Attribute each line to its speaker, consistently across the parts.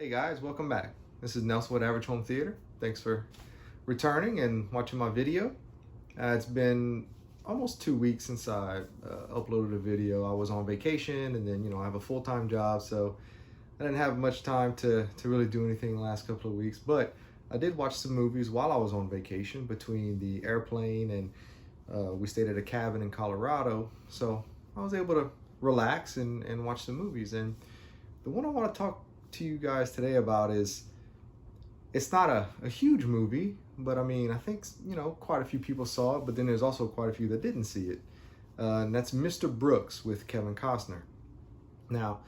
Speaker 1: Hey guys, welcome back. This is Nelson with Average Home Theater. Thanks for returning and watching my video. It's been almost 2 weeks since I uploaded a video. I was on vacation and then, I have a full-time job, so I didn't have much time to really do anything the last couple of weeks. But I did watch some movies while I was on vacation between the airplane and we stayed at a cabin in Colorado. So I was able to relax and watch some movies. And the one I want to talk to you guys today about is, it's not a huge movie, but I mean, I think, quite a few people saw it, but then there's also quite a few that didn't see it. And that's Mr. Brooks with Kevin Costner. Now,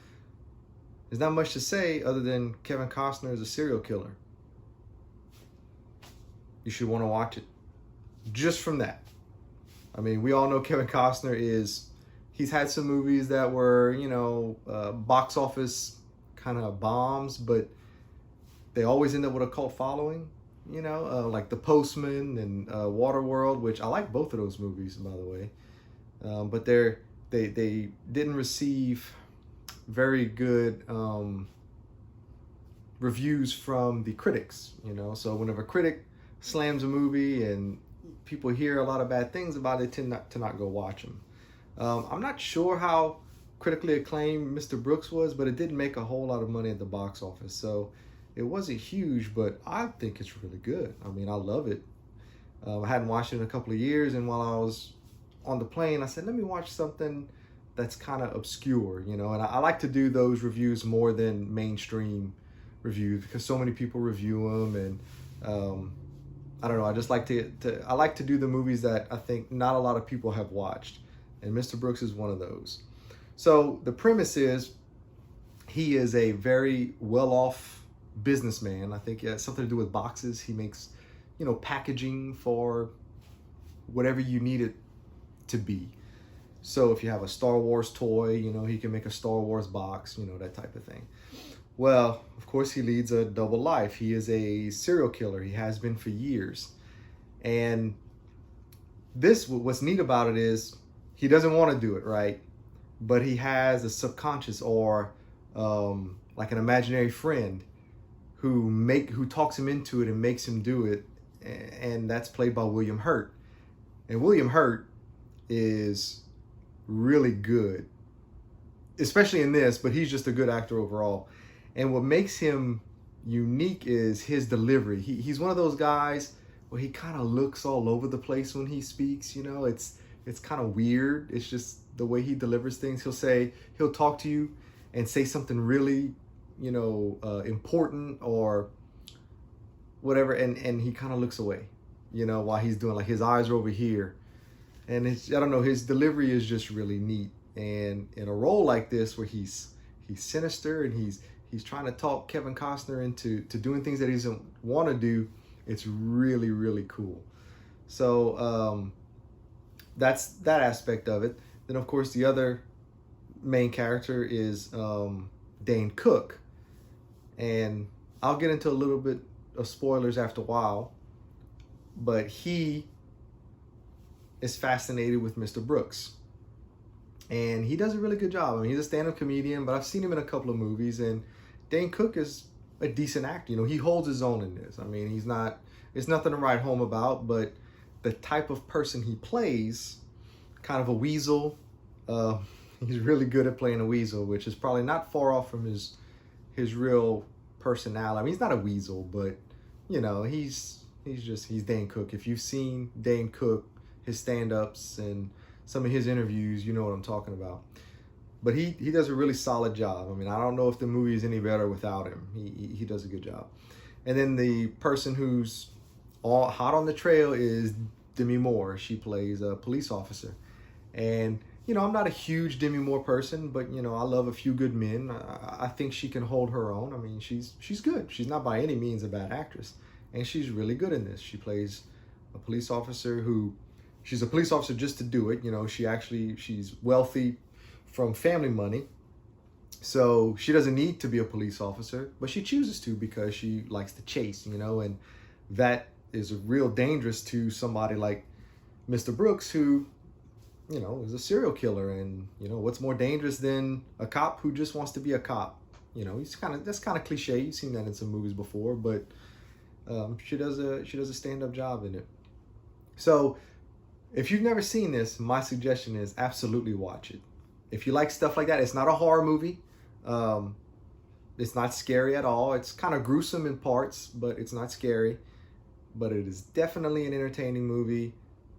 Speaker 1: there's not much to say other than Kevin Costner is a serial killer. You should want to watch it just from that. I mean, we all know Kevin Costner he's had some movies that were, box office kind of bombs, but they always end up with a cult following, like The Postman and Waterworld, which I like both of those movies, by the way. But they didn't receive very good reviews from the critics, So whenever a critic slams a movie and people hear a lot of bad things about it, they tend to not go watch them. I'm not sure how critically acclaimed Mr. Brooks was, but it didn't make a whole lot of money at the box office. So it wasn't huge, but I think it's really good. I mean, I love it. I hadn't watched it in a couple of years, and while I was on the plane, I said, let me watch something that's kind of obscure, and I like to do those reviews more than mainstream reviews because so many people review them, and I don't know, I just like I like to do the movies that I think not a lot of people have watched, and Mr. Brooks is one of those. So the premise is, he is a very well-off businessman. I think it has something to do with boxes. He makes, packaging for whatever you need it to be. So if you have a Star Wars toy, he can make a Star Wars box, that type of thing. Well, of course, he leads a double life. He is a serial killer. He has been for years. And what's neat about it is, he doesn't want to do it, right? But he has a subconscious or like an imaginary friend who talks him into it and makes him do it, and that's played by William Hurt. And William Hurt is really good, especially in this, but he's just a good actor overall. And what makes him unique is his delivery. He's one of those guys where he kind of looks all over the place when he speaks. It's kind of weird. It's just the way he delivers things. He'll talk to you and say something really, important or whatever, and he kind of looks away, while he's doing, like, his eyes are over here. And I don't know, his delivery is just really neat. And in a role like this where he's sinister and he's trying to talk Kevin Costner into doing things that he doesn't want to do, it's really, really cool. So that's that aspect of it. Then, of course, the other main character is Dane Cook. And I'll get into a little bit of spoilers after a while, but he is fascinated with Mr. Brooks. And he does a really good job. I mean, he's a stand-up comedian, but I've seen him in a couple of movies, and Dane Cook is a decent actor. He holds his own in this. I mean, it's nothing to write home about, but the type of person he plays, kind of a weasel, he's really good at playing a weasel, which is probably not far off from his real personality. I mean, he's not a weasel, but he's Dane Cook. If you've seen Dane Cook, his stand-ups and some of his interviews, you know what I'm talking about. But he does a really solid job. I mean, I don't know if the movie is any better without him. He does a good job. And then the person who's all hot on the trail is Demi Moore. She plays a police officer. And, I'm not a huge Demi Moore person, but, I love a few good men. I think she can hold her own. I mean, she's good. She's not by any means a bad actress. And she's really good in this. She plays a police officer she's a police officer just to do it. She's wealthy from family money. So she doesn't need to be a police officer, but she chooses to because she likes to chase, and that is real dangerous to somebody like Mr. Brooks, who is a serial killer. And, what's more dangerous than a cop who just wants to be a cop? You know, that's kind of cliche. You've seen that in some movies before, but she does a stand-up job in it. So if you've never seen this, my suggestion is absolutely watch it. If you like stuff like that, it's not a horror movie. Um, it's not scary at all. It's kind of gruesome in parts, but it's not scary. But it is definitely an entertaining movie.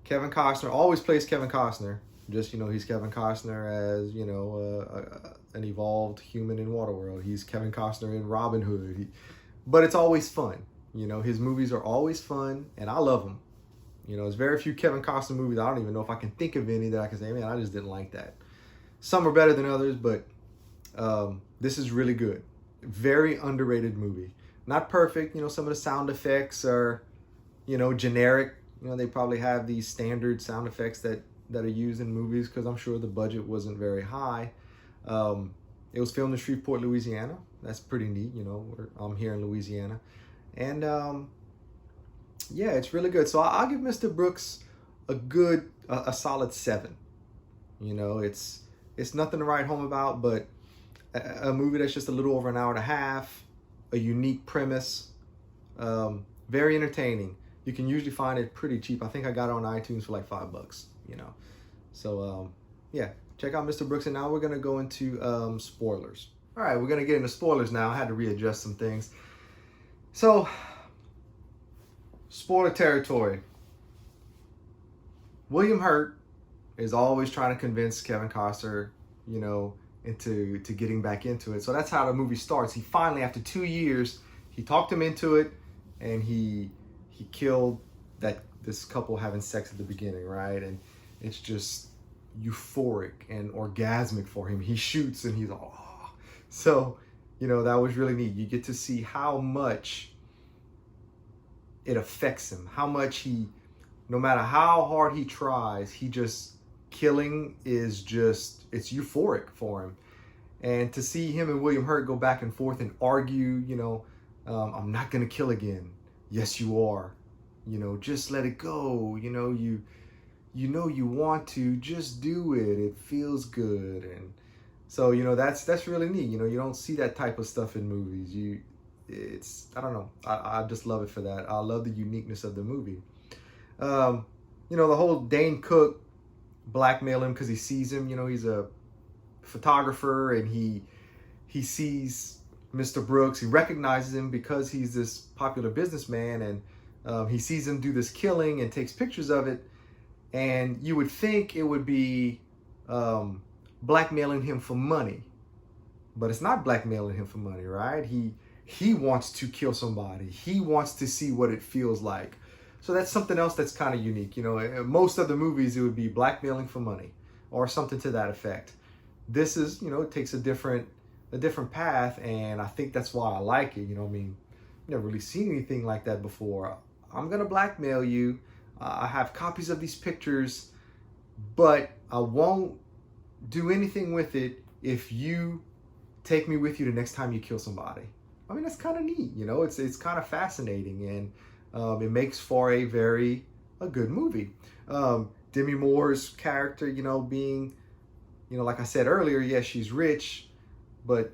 Speaker 1: Kevin Costner always plays Kevin Costner. Just, you know, he's Kevin Costner as, you know, an evolved human in Waterworld. He's Kevin Costner in Robin Hood. But it's always fun. You know, his movies are always fun, and I love them. You know, there's very few Kevin Costner movies. I don't even know if I can think of any that I can say, man, I just didn't like that. Some are better than others, but this is really good. Very underrated movie. Not perfect. You know, some of the sound effects are, you know, generic. You know, they probably have these standard sound effects that are used in movies because I'm sure the budget wasn't very high. It was filmed in Shreveport, Louisiana. That's pretty neat. You know, I'm here in Louisiana. And yeah, it's really good. So I'll give Mr. Brooks a solid 7. You know, it's nothing to write home about, but a movie that's just a little over an hour and a half, a unique premise, very entertaining. You can usually find it pretty cheap. I think I got it on iTunes for like $5, you know. So yeah, check out Mr. Brooks. And now we're gonna go into spoilers. All right, we're gonna get into spoilers now. I had to readjust some things. So, spoiler territory. William Hurt is always trying to convince Kevin Costner, you know, into getting back into it. So that's how the movie starts. He finally, after 2 years, he talked him into it, and he killed this couple having sex at the beginning, right? And it's just euphoric and orgasmic for him. He shoots and he's all, oh. So, you know, that was really neat. You get to see how much it affects him, how much no matter how hard he tries, killing is just, it's euphoric for him. And to see him and William Hurt go back and forth and argue, you know, I'm not going to kill again. Yes, you are. You know, just let it go. You know, you want to, just do it. It feels good. And so, you know, that's really neat. You know, you don't see that type of stuff in movies. I don't know. I just love it for that. I love the uniqueness of the movie. You know, the whole Dane Cook blackmail him because he sees him. You know, he's a photographer, and he sees Mr. Brooks. He recognizes him because he's this popular businessman, and he sees him do this killing and takes pictures of it. And you would think it would be blackmailing him for money, but it's not blackmailing him for money, right? He wants to kill somebody. He wants to see what it feels like. So that's something else that's kind of unique. You know, in most other movies, it would be blackmailing for money or something to that effect. This is, you know, it takes a different path, and I think that's why I like it. You know, I mean, I've never really seen anything like that before. I'm gonna blackmail you. I have copies of these pictures, but I won't do anything with it if you take me with you the next time you kill somebody. I mean, that's kind of neat. You know, it's kind of fascinating, and it makes for a good movie. Demi Moore's character, you know, being, you know, like I said earlier, yes, she's rich, but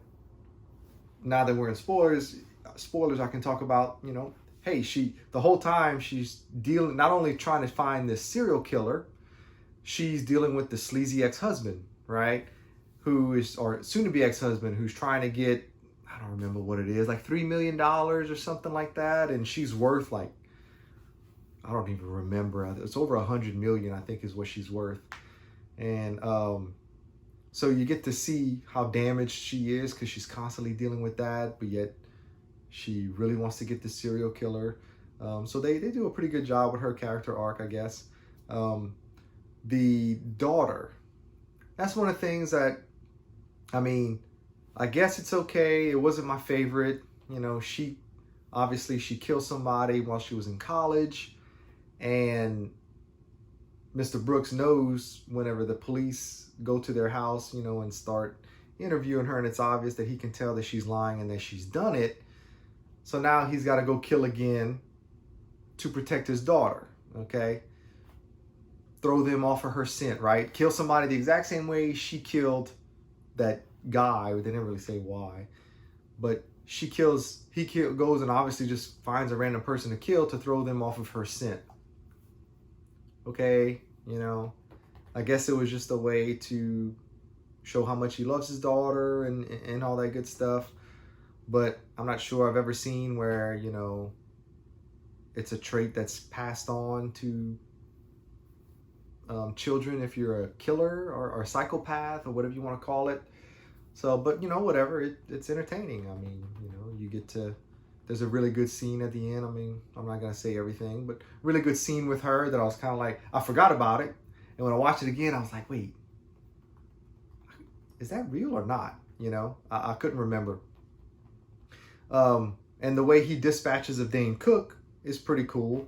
Speaker 1: now that we're in spoilers, I can talk about, you know, hey, the whole time she's dealing, not only trying to find this serial killer, she's dealing with the sleazy ex-husband, right? Or soon-to-be ex-husband, who's trying to get, I don't remember what it is, like $3 million or something like that. And she's worth like, I don't even remember. It's over 100 million, I think, is what she's worth. And so you get to see how damaged she is because she's constantly dealing with that, but yet she really wants to get the serial killer. So they do a pretty good job with her character arc, I guess. The daughter, that's one of the things that, I mean, I guess it's okay. It wasn't my favorite. You know, she killed somebody while she was in college, and Mr. Brooks knows whenever the police go to their house, you know, and start interviewing her, and it's obvious that he can tell that she's lying and that she's done it. So now he's got to go kill again to protect his daughter, okay? Throw them off of her scent, right? Kill somebody the exact same way she killed that guy, but they didn't really say why. but goes and obviously just finds a random person to kill to throw them off of her scent. Okay, you know, I guess it was just a way to show how much he loves his daughter and all that good stuff. But I'm not sure I've ever seen where, you know, it's a trait that's passed on to children if you're a killer or a psychopath or whatever you want to call it. So, but you know, whatever, it's entertaining. I mean, you know, you get to, there's a really good scene at the end. I mean, I'm not going to say everything, but really good scene with her that I was kind of like, I forgot about it. And when I watched it again, I was like, wait, is that real or not? You know, I couldn't remember. And the way he dispatches of Dane Cook is pretty cool.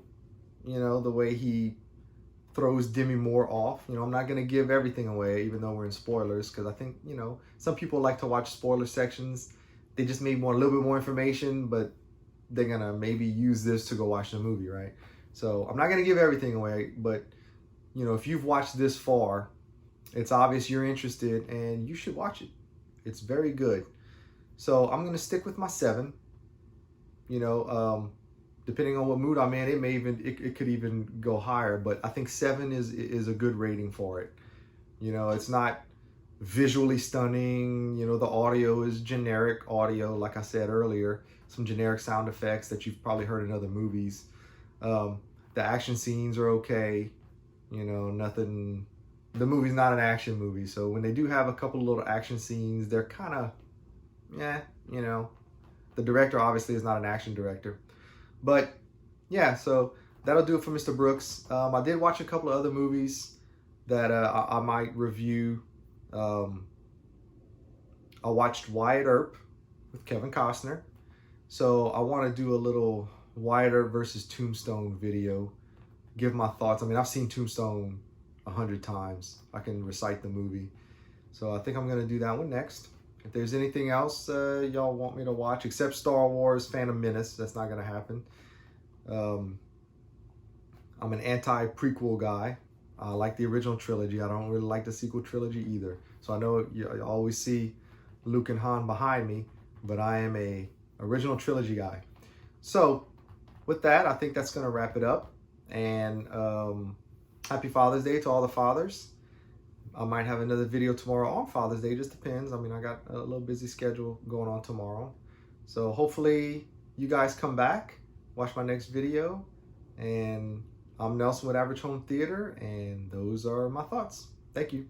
Speaker 1: You know, the way he throws Demi Moore off. You know, I'm not going to give everything away, even though we're in spoilers, because I think, you know, some people like to watch spoiler sections. They just need a little bit more information, but they're going to maybe use this to go watch the movie, right? So I'm not going to give everything away, but, you know, if you've watched this far, it's obvious you're interested and you should watch it. It's very good. So I'm going to stick with my 7. You know, depending on what mood I'm in, it could even go higher, but I think 7 is a good rating for it. You know, it's not visually stunning. You know, the audio is generic audio, like I said earlier, some generic sound effects that you've probably heard in other movies. The action scenes are okay. You know, nothing, the movie's not an action movie, so when they do have a couple of little action scenes, they're kind of, yeah, you know, the director obviously is not an action director. But yeah, so that'll do it for Mr. Brooks. I did watch a couple of other movies that I might review. I watched Wyatt Earp with Kevin Costner. So I want to do a little Wyatt Earp versus Tombstone video. Give my thoughts. I mean, I've seen Tombstone 100 times. I can recite the movie. So I think I'm going to do that one next. If there's anything else y'all want me to watch, except Star Wars Phantom Menace, that's not going to happen. I'm an anti-prequel guy. I like the original trilogy. I don't really like the sequel trilogy either. So I know you always see Luke and Han behind me, but I am a original trilogy guy. So with that, I think that's going to wrap it up. And happy Father's Day to all the fathers. I might have another video tomorrow on Father's Day. Just depends. I mean, I got a little busy schedule going on tomorrow. So hopefully you guys come back, watch my next video. And I'm Nelson with Average Home Theater, and those are my thoughts. Thank you.